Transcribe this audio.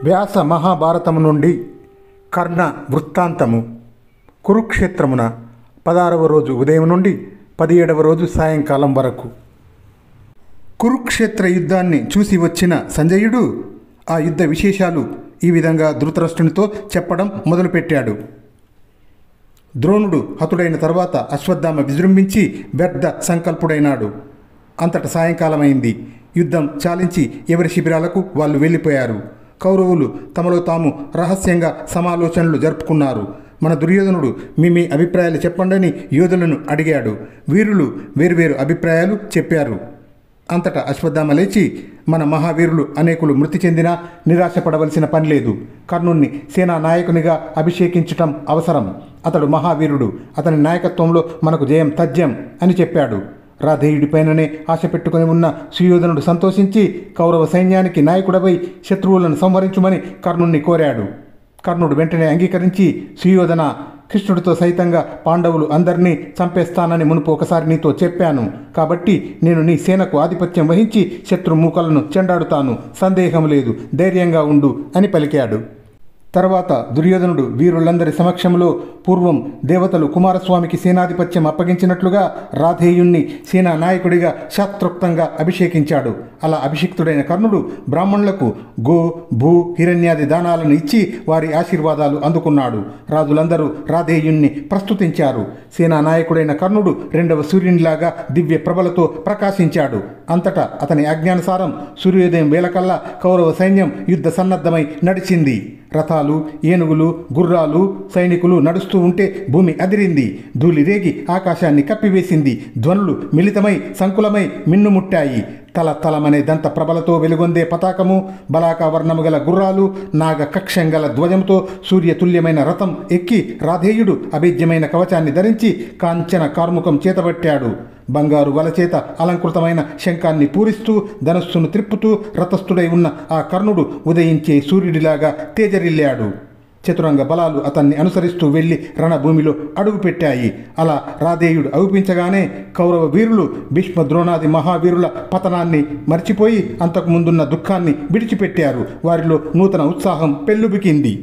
వ్యాస మహాభారతము నుండి కర్ణ వృత్తాంతము. కురుక్షేత్రమున 16వ రోజు ఉదయం నుండి 17వ రోజు సాయంకాలం వరకు. కురుక్షేత్ర యుద్ధాన్ని చూసి వచ్చిన సంజయుడు ఆ యుద్ధ విశేషాలు ఈ విధంగా ధృతరాష్ట్రునితో చెప్పడం మొదలుపెట్టాడు. ద్రోణుడు హతుడైన తర్వాత అశ్వత్థామ విజృంభించి వ్యర్థ సంకల్పుడైనాడు. అంతట సాయంకాలమైంది. యుద్ధం చాలించి ఎవరి శిబిరాలకు వాళ్ళు వెళ్ళిపోయారు. కౌరవులు తమలో తాము రహస్యంగా సమాలోచనలు జరుపుకున్నారు. మన దుర్యోధనుడు మీ అభిప్రాయాలు చెప్పండని యోధులను అడిగాడు. వీరులు వేరువేరు అభిప్రాయాలు చెప్పారు. అంతటా అశ్వత్థామ లేచి, మన మహావీరులు అనేకులు మృతి చెందినా నిరాశపడవలసిన పని లేదు. కర్ణుణ్ణి సేనా నాయకునిగా అభిషేకించటం అవసరం. అతడు మహావీరుడు. అతని నాయకత్వంలో మనకు జయం తథ్యం అని చెప్పాడు. రాధేయుడిపైననే ఆశ పెట్టుకుని ఉన్న సుయోధనుడు సంతోషించి కౌరవ సైన్యానికి నాయకుడపై శత్రువులను సంహరించుమని కర్ణుణ్ణి కోరాడు. కర్ణుడు వెంటనే అంగీకరించి, సుయోధన, కృష్ణుడితో సైతంగా పాండవులు అందరినీ చంపేస్తానని మునుపు ఒకసారి నీతో చెప్పాను. కాబట్టి నేను నీ సేనకు ఆధిపత్యం వహించి శత్రు మూకలను చెండాడుతాను. సందేహం లేదు, ధైర్యంగా ఉండు అని పలికాడు. తర్వాత దుర్యోధనుడు వీరులందరి సమక్షంలో పూర్వం దేవతలు కుమారస్వామికి సేనాధిపత్యం అప్పగించినట్లుగా రాధేయుణ్ణి సేనా నాయకుడిగా శాస్త్రోక్తంగా అభిషేకించాడు. అలా అభిషిక్తుడైన కర్ణుడు బ్రాహ్మణులకు గో భూ హిరణ్యాది దానాలను ఇచ్చి వారి ఆశీర్వాదాలు అందుకున్నాడు. రాజులందరూ రాధేయుణ్ణి ప్రస్తుతించారు. సేనా నాయకుడైన కర్ణుడు రెండవ సూర్యునిలాగా దివ్య ప్రభలతో ప్రకాశించాడు. అంతటా అతని ఆజ్ఞానుసారం సూర్యోదయం వేళకల్లా కౌరవ సైన్యం యుద్ధ సన్నద్ధమై నడిచింది. రథాలు, ఏనుగులు, గుర్రాలు, సైనికులు నడుస్తూ ఉంటే భూమి అదిరింది. ధూళి రేగి ఆకాశాన్ని కప్పివేసింది. ధ్వనులు మిళితమై సంకులమై మిన్నుముట్టాయి. తలమనే దంత ప్రభలతో వెలుగొందే పతాకము, బలాకావర్ణము గల గుర్రాలు, నాగ కక్షం గల ధ్వజంతో సూర్యతుల్యమైన రథం ఎక్కి రాధేయుడు అభేద్యమైన కవచాన్ని ధరించి కాంచన కార్ముకం చేతబట్టాడు. బంగారు వలచేత అలంకృతమైన శంఖాన్ని పూరిస్తూ ధనస్సును త్రిప్పుతూ రథస్థుడై ఉన్న ఆ కర్ణుడు ఉదయించే సూర్యుడిలాగా తేజరిల్లాడు. చతురంగ బలాలు అతన్ని అనుసరిస్తూ వెళ్లి రణభూమిలో అడుగుపెట్టాయి. అలా రాధేయుడు అగుపించగానే కౌరవ వీరులు భీష్మ ద్రోణాది మహావీరుల పతనాన్ని మర్చిపోయి అంతకుముందున్న దుఃఖాన్ని విడిచిపెట్టారు. వారిలో నూతన ఉత్సాహం పెల్లుబికింది.